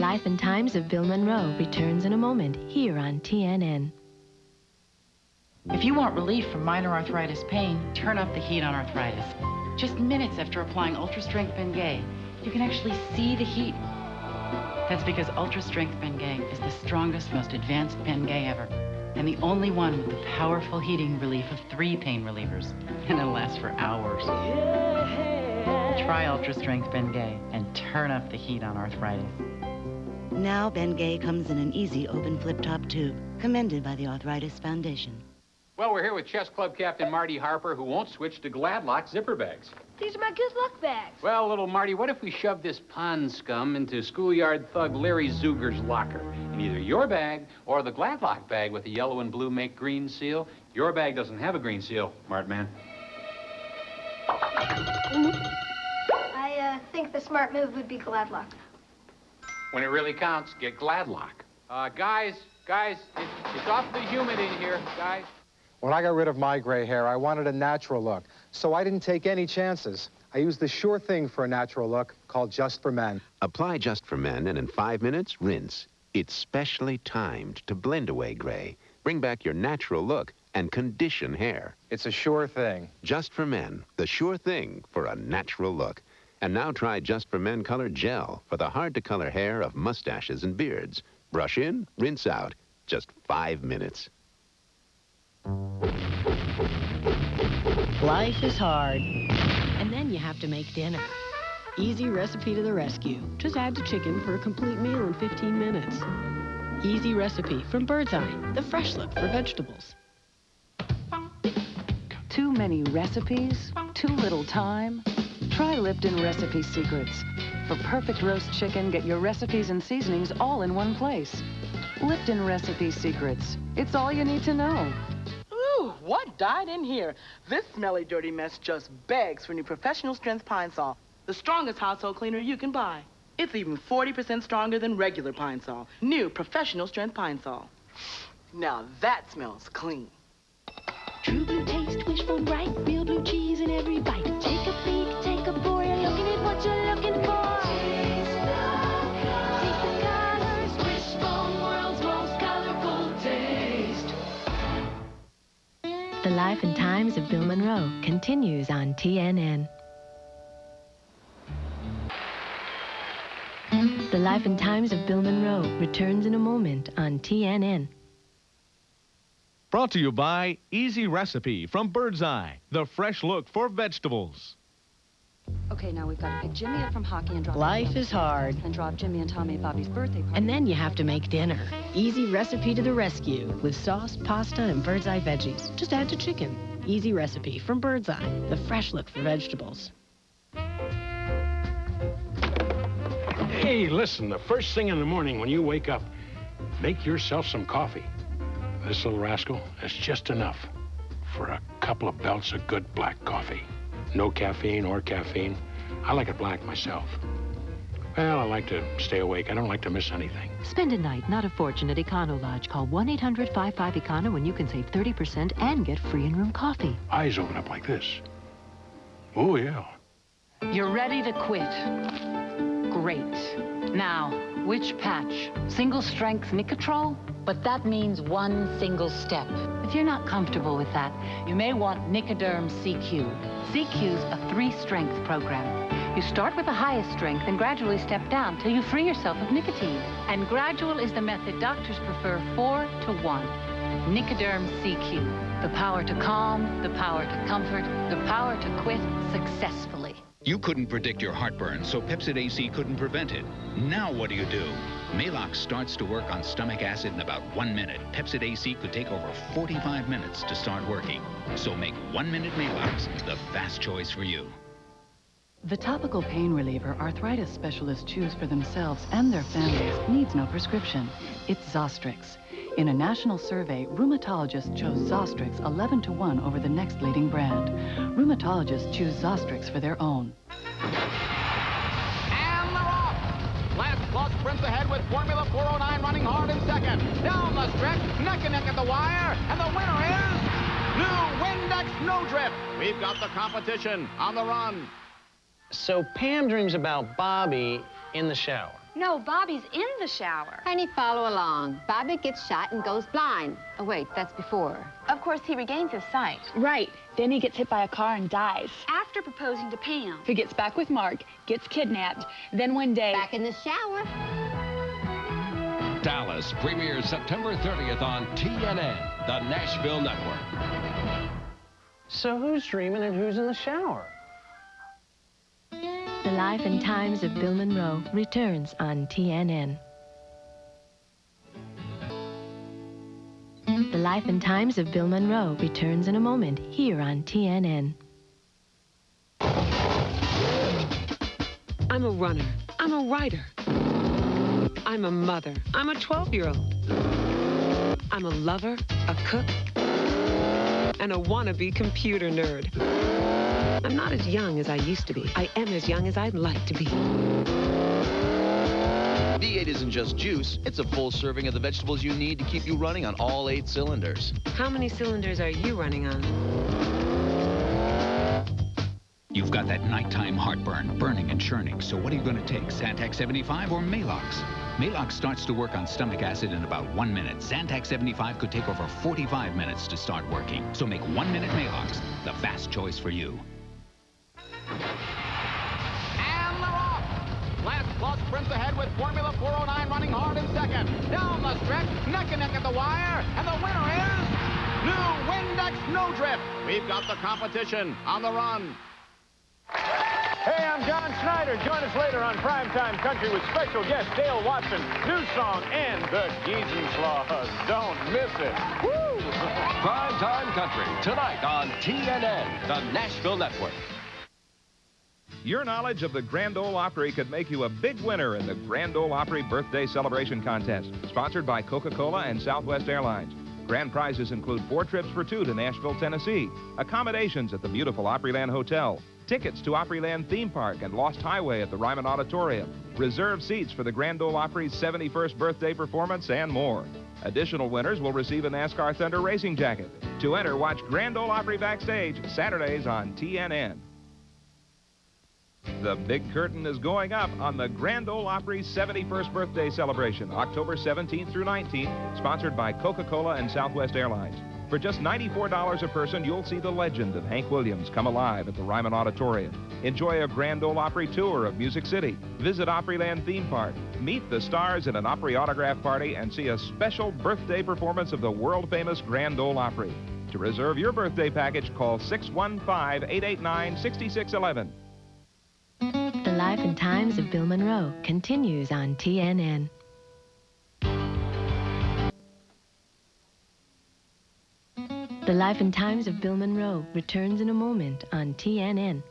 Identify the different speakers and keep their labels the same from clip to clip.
Speaker 1: Life and Times of Bill Monroe returns in a moment here on TNN.
Speaker 2: If you want relief from minor arthritis pain, turn up the heat on arthritis. Just minutes after applying Ultra Strength Bengay, you can actually see the heat. That's because Ultra Strength Bengay is the strongest, most advanced Bengay ever, and the only one with the powerful heating relief of 3 pain relievers, and it'll last for hours. Try Ultra Strength Bengay and turn up the heat on arthritis.
Speaker 3: Now Bengay comes in an easy open flip-top tube, commended by the Arthritis Foundation.
Speaker 4: Well, we're here with Chess Club Captain Marty Harper, who won't switch to Gladlock zipper bags.
Speaker 5: These are my good luck bags.
Speaker 4: Well, little Marty, what if we shove this pond scum into schoolyard thug Larry Zuger's locker? In either your bag or the Gladlock bag with the yellow and blue make green seal. Your bag doesn't have a green seal, Mart Man.
Speaker 5: I think the smart move would be Gladlock.
Speaker 4: When it really counts, get Gladlock. Guys, it's awfully humid in here, guys.
Speaker 6: When I got rid of my gray hair, I wanted a natural look, so I didn't take any chances. I used the sure thing for a natural look called Just for Men.
Speaker 7: Apply Just for Men, and in 5 minutes, rinse. It's specially timed to blend away gray, bring back your natural look, and condition hair.
Speaker 6: It's a sure thing.
Speaker 7: Just for Men, the sure thing for a natural look. And now try Just for Men Color Gel for the hard-to-color hair of mustaches and beards. Brush in, rinse out. Just 5 minutes.
Speaker 1: Life is hard. And then you have to make dinner. Easy recipe to the rescue. Just add to chicken for a complete meal in 15 minutes. Easy recipe from Bird's Eye, the fresh look for vegetables.
Speaker 8: Too many recipes? Too little time? Try Lipton Recipe Secrets. For perfect roast chicken, get your recipes and seasonings all in one place. Lipton Recipe Secrets. It's all you need to know.
Speaker 9: Ooh, what died in here? This smelly, dirty mess just begs for new professional strength Pine Sol, the strongest household cleaner you can buy. It's even 40% stronger than regular Pine Sol. New professional strength Pine Sol. Now that smells clean.
Speaker 1: True blue taste, wishbone bright, real blue cheese in every bite. Take a peek, take a pour, you're looking at what you're looking for. Taste the colors, wishbone, world's most colorful taste. The Life and Times of Bill Monroe continues on TNN. The Life and Times of Bill Monroe returns in a moment on TNN.
Speaker 10: Brought to you by Easy Recipe from Bird's Eye, the fresh look for vegetables.
Speaker 8: Okay, now we've got to pick Jimmy up from hockey and drop
Speaker 1: Life is hard.
Speaker 8: and drop Jimmy and Tommy at Bobby's birthday party.
Speaker 1: And then you have to make dinner. Easy recipe to the rescue with sauce, pasta, and Bird's Eye veggies. Just add to chicken. Easy recipe from Bird's Eye, the fresh look for vegetables.
Speaker 11: Hey, listen, the first thing in the morning when you wake up, make yourself some coffee. This little rascal is just enough for a couple of belts of good black coffee. No caffeine or caffeine. I like it black myself. Well, I like to stay awake. I don't like to miss anything.
Speaker 12: Spend a night, not a fortune, at Econo Lodge. Call 1-800-55-ECONO when you can save 30% and get free in-room coffee.
Speaker 11: Eyes open up like this. Oh, yeah.
Speaker 2: You're ready to quit. Great. Now, which patch? Single strength Nicotrol? But that means one single step. If you're not comfortable with that, you may want Nicoderm CQ. CQ's a 3-strength program. You start with the highest strength and gradually step down till you free yourself of nicotine. And gradual is the method doctors prefer 4 to 1. Nicoderm CQ. The power to calm, the power to comfort, the power to quit successfully.
Speaker 13: You couldn't predict your heartburn, so Pepcid AC couldn't prevent it. Now what do? Maalox starts to work on stomach acid in about 1 minute. Pepcid AC could take over 45 minutes to start working. So make 1 minute Maalox the fast choice for you.
Speaker 8: The topical pain reliever arthritis specialists choose for themselves and their families needs no prescription. It's Zostrix. In a national survey, rheumatologists chose Zostrix 11 to 1 over the next leading brand. Rheumatologists choose Zostrix for their own.
Speaker 14: And they're off! Last Plus sprints ahead with Formula 409 running hard in second. Down the stretch, neck and neck at the wire, and the winner is new Windex Snowdrift. We've got the competition on the run.
Speaker 15: So Pam dreams about Bobby in the shower. No, Bobby's in the shower.
Speaker 16: Penny, follow along. Bobby gets shot and goes blind. Oh, wait, that's before.
Speaker 15: Of course, he regains his sight.
Speaker 17: Right. Then he gets hit by a car and dies.
Speaker 15: After proposing to Pam.
Speaker 17: Who gets back with Mark, gets kidnapped. Then one day...
Speaker 16: Back in the shower.
Speaker 18: Dallas premieres September 30th on TNN, the Nashville Network.
Speaker 19: So who's dreaming and who's in the shower?
Speaker 1: The Life and Times of Bill Monroe returns on TNN. The Life and Times of Bill Monroe returns in a moment here on TNN.
Speaker 20: I'm a runner. I'm a writer. I'm a mother. I'm a 12-year-old. I'm a lover, a cook, and a wannabe computer nerd. I'm not as young as I used to be. I am as young as I'd like to be.
Speaker 21: V8 isn't just juice. It's a full serving of the vegetables you need to keep you running on all 8 cylinders.
Speaker 20: How many cylinders are you running on?
Speaker 13: You've got that nighttime heartburn, burning and churning. So what are you going to take, Zantac 75 or Malox? Malox starts to work on stomach acid in about 1 minute. Zantac 75 could take over 45 minutes to start working. So make 1 minute Malox the fast choice for you.
Speaker 14: And they're off. Last Plus sprints ahead with Formula 409 running hard in second. Down the stretch, neck and neck at the wire, and the winner is new Windex Snowdrift. We've got the competition on the run.
Speaker 22: Hey, I'm John Schneider. Join us later on Primetime Country with special guest Dale Watson, new song, and the Giesenslaws. Don't miss it. Woo!
Speaker 18: Primetime Country, tonight on TNN, the Nashville Network.
Speaker 23: Your knowledge of the Grand Ole Opry could make you a big winner in the Grand Ole Opry Birthday Celebration Contest, sponsored by Coca-Cola and Southwest Airlines. Grand prizes include 4 trips for 2 to Nashville, Tennessee, accommodations at the beautiful Opryland Hotel, tickets to Opryland Theme Park and Lost Highway at the Ryman Auditorium, reserved seats for the Grand Ole Opry's 71st birthday performance, and more. Additional winners will receive a NASCAR Thunder racing jacket. To enter, watch Grand Ole Opry Backstage Saturdays on TNN. The big curtain is going up on the Grand Ole Opry's 71st birthday celebration, October 17th through 19th, sponsored by Coca-Cola and Southwest Airlines. For just $94 a person, you'll see the legend of Hank Williams come alive at the Ryman Auditorium. Enjoy a Grand Ole Opry tour of Music City, visit Opryland Theme Park, meet the stars at an Opry autograph party, and see a special birthday performance of the world-famous Grand Ole Opry. To reserve your birthday package, call 615-889-6611.
Speaker 1: The Life and Times of Bill Monroe continues on TNN. The Life and Times of Bill Monroe returns in a moment on TNN.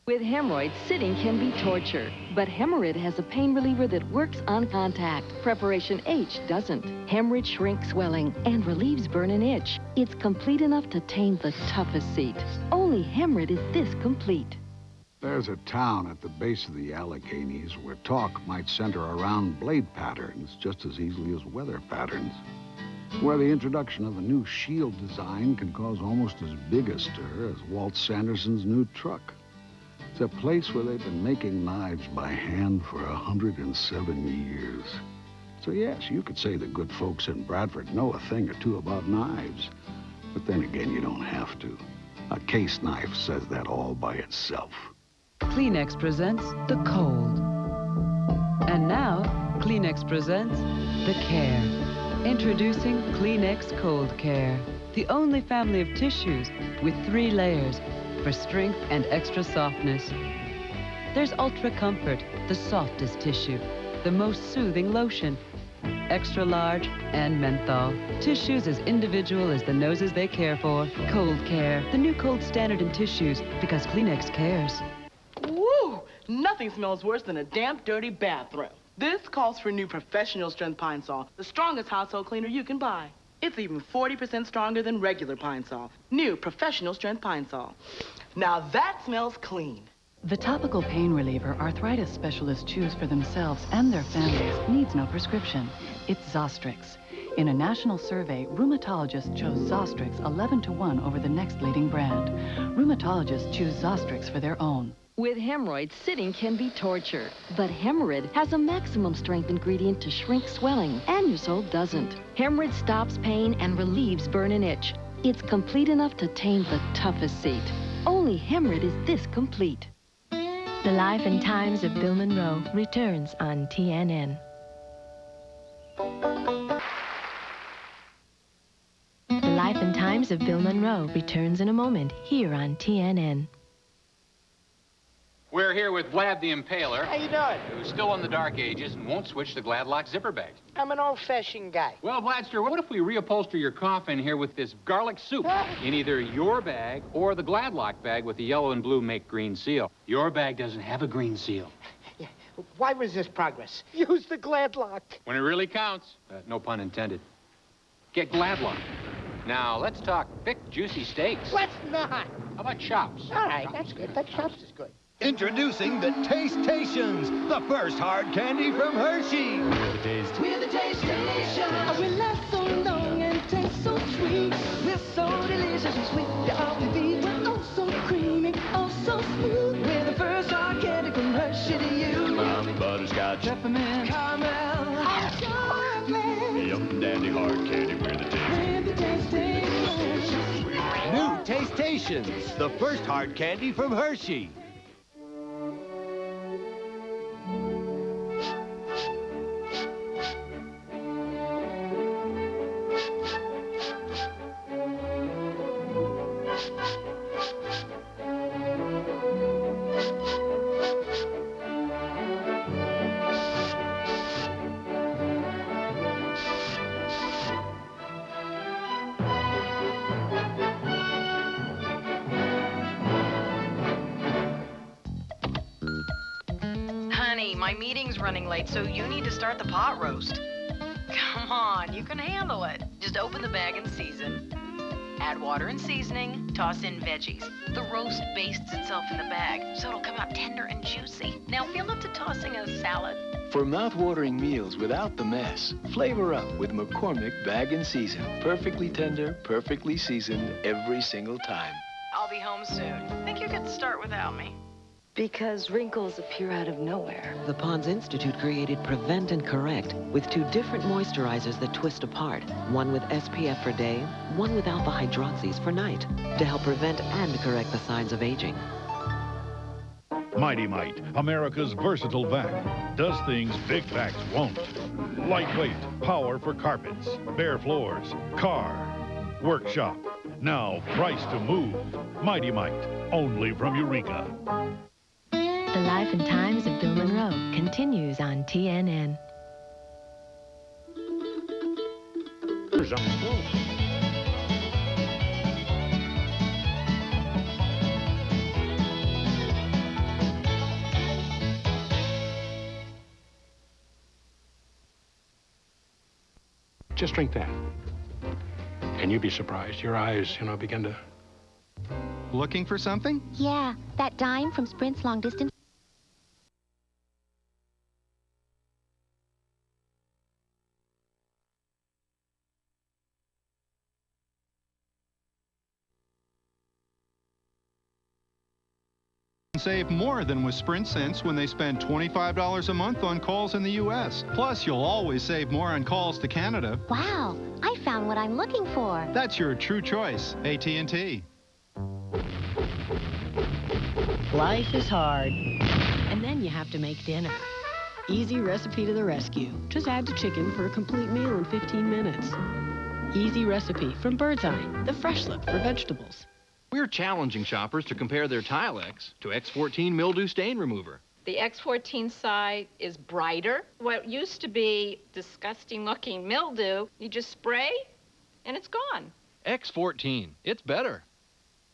Speaker 24: With hemorrhoids, sitting can be torture. But Hemorrhoid has a pain reliever that works on contact. Preparation H doesn't. Hemorrhoid shrinks swelling and relieves burn and itch. It's complete enough to tame the toughest seat. Only Hemorrhoid is this complete.
Speaker 25: There's a town at the base of the Alleghenies where talk might center around blade patterns just as easily as weather patterns. Where the introduction of a new shield design can cause almost as big a stir as Walt Sanderson's new truck. It's a place where they've been making knives by hand for 107 years. So yes, you could say the good folks in Bradford know a thing or two about knives. But then again, you don't have to. A case knife says that all by itself.
Speaker 26: Kleenex presents the cold. And now, Kleenex presents the care. Introducing Kleenex Cold Care, the only family of tissues with 3 layers for strength and extra softness. There's Ultra Comfort, the softest tissue, the most soothing lotion, extra large and menthol. Tissues as individual as the noses they care for. Cold Care, the new cold standard in tissues because Kleenex cares.
Speaker 9: Woo! Nothing smells worse than a damp, dirty bathroom. This calls for new professional strength Pine Sol, the strongest household cleaner you can buy. It's even 40% stronger than regular Pine Sol. New professional strength Pine Sol. Now that smells clean.
Speaker 8: The topical pain reliever arthritis specialists choose for themselves and their families needs no prescription. It's Zostrix. In a national survey, rheumatologists chose Zostrix 11-1 over the next leading brand. Rheumatologists choose Zostrix for their own.
Speaker 24: With hemorrhoids, sitting can be torture. But Hemorrhoid has a maximum strength ingredient to shrink swelling, Anusol doesn't. Hemorrhoid stops pain and relieves burn and itch. It's complete enough to tame the toughest seat. Only Hemorrhoid is this complete.
Speaker 1: The Life and Times of Bill Monroe returns on TNN. The Life and Times of Bill Monroe returns in a moment here on TNN.
Speaker 3: We're here with Vlad the Impaler.
Speaker 4: How you doing?
Speaker 3: Who's still in the dark ages and won't switch to Gladlock zipper bags.
Speaker 4: I'm an old-fashioned guy.
Speaker 3: Well, Vladster, what if we reupholster your coffin here with this garlic soup in either your bag or the Gladlock bag with the yellow and blue make green seal? Your bag doesn't have a green seal.
Speaker 4: Yeah. Why resist progress? Use the Gladlock.
Speaker 3: When it really counts. No pun intended. Get Gladlock. Now, let's talk thick, juicy steaks.
Speaker 4: Let's not.
Speaker 3: How about chops?
Speaker 4: All right, that's good. That chops is good.
Speaker 5: Introducing the Taste-Tations, the first hard candy from Hershey.
Speaker 1: We're the Taste-Tations. We last so long and taste so sweet. We're so delicious and sweet. You're all we be. We're oh so creamy, oh so smooth. We're the first hard candy from Hershey to you.
Speaker 5: Almond butterscotch,
Speaker 1: Peppermint, caramel, chocolate.
Speaker 5: yum dandy hard candy. We're the
Speaker 1: Taste-Tations.
Speaker 5: New Taste-Tations, the first hard candy from Hershey.
Speaker 6: My meeting's running late, so you need to start the pot roast. Come on, you can handle it. Just open the bag and season. Add water and seasoning, toss in veggies. The roast bastes itself in the bag, so it'll come out tender and juicy. Now feel up to tossing a salad.
Speaker 7: For mouth-watering meals without the mess, flavor up with McCormick Bag and Season. Perfectly tender, perfectly seasoned every single time.
Speaker 6: I'll be home soon. Think you could start without me?
Speaker 24: Because wrinkles appear out of nowhere.
Speaker 12: The Pond's Institute created Prevent and Correct with 2 different moisturizers that twist apart. One with SPF for day, one with alpha hydroxys for night, to help prevent and correct the signs of aging.
Speaker 10: Mighty Mite, America's versatile vac. Does things big vacs won't. Lightweight, power for carpets, bare floors, car, workshop. Now priced to move. Mighty Mite, only from Eureka.
Speaker 1: The Life and Times of Bill Monroe continues on TNN.
Speaker 11: Just drink that. And you'd be surprised. Your eyes, begin to...
Speaker 27: Looking for something?
Speaker 28: Yeah, that dime from Sprint's long distance.
Speaker 27: Save more than with Sprint Sense when they spend $25 a month on calls in the U.S. Plus, you'll always save more on calls to Canada.
Speaker 28: Wow, I found what I'm looking for.
Speaker 27: That's your true choice, AT&T.
Speaker 29: Life is hard, and then you have to make dinner. Easy recipe to the rescue. Just add the chicken for a complete meal in 15 minutes. Easy recipe from Bird's Eye, the fresh look for vegetables.
Speaker 21: We're challenging shoppers to compare their Tilex to X14 mildew stain remover.
Speaker 30: The X14 side is brighter. What used to be disgusting-looking mildew, you just spray, and it's gone.
Speaker 21: X14, it's better.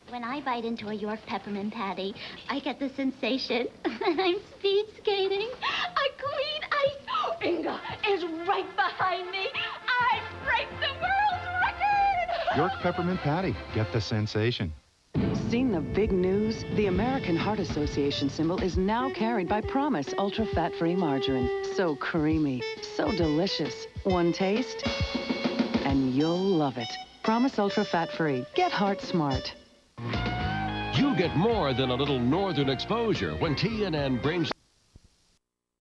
Speaker 28: When I bite into a York peppermint patty, I get the sensation that I'm speed skating. A queen ice. Inga is right behind me. I break the world record.
Speaker 27: York peppermint patty. Get the sensation.
Speaker 8: Seen the big news? The American Heart Association symbol is now carried by Promise Ultra Fat-Free Margarine. So creamy, so delicious. One taste, and you'll love it. Promise Ultra Fat-Free. Get heart smart.
Speaker 2: You get more than a little northern exposure when TNN brings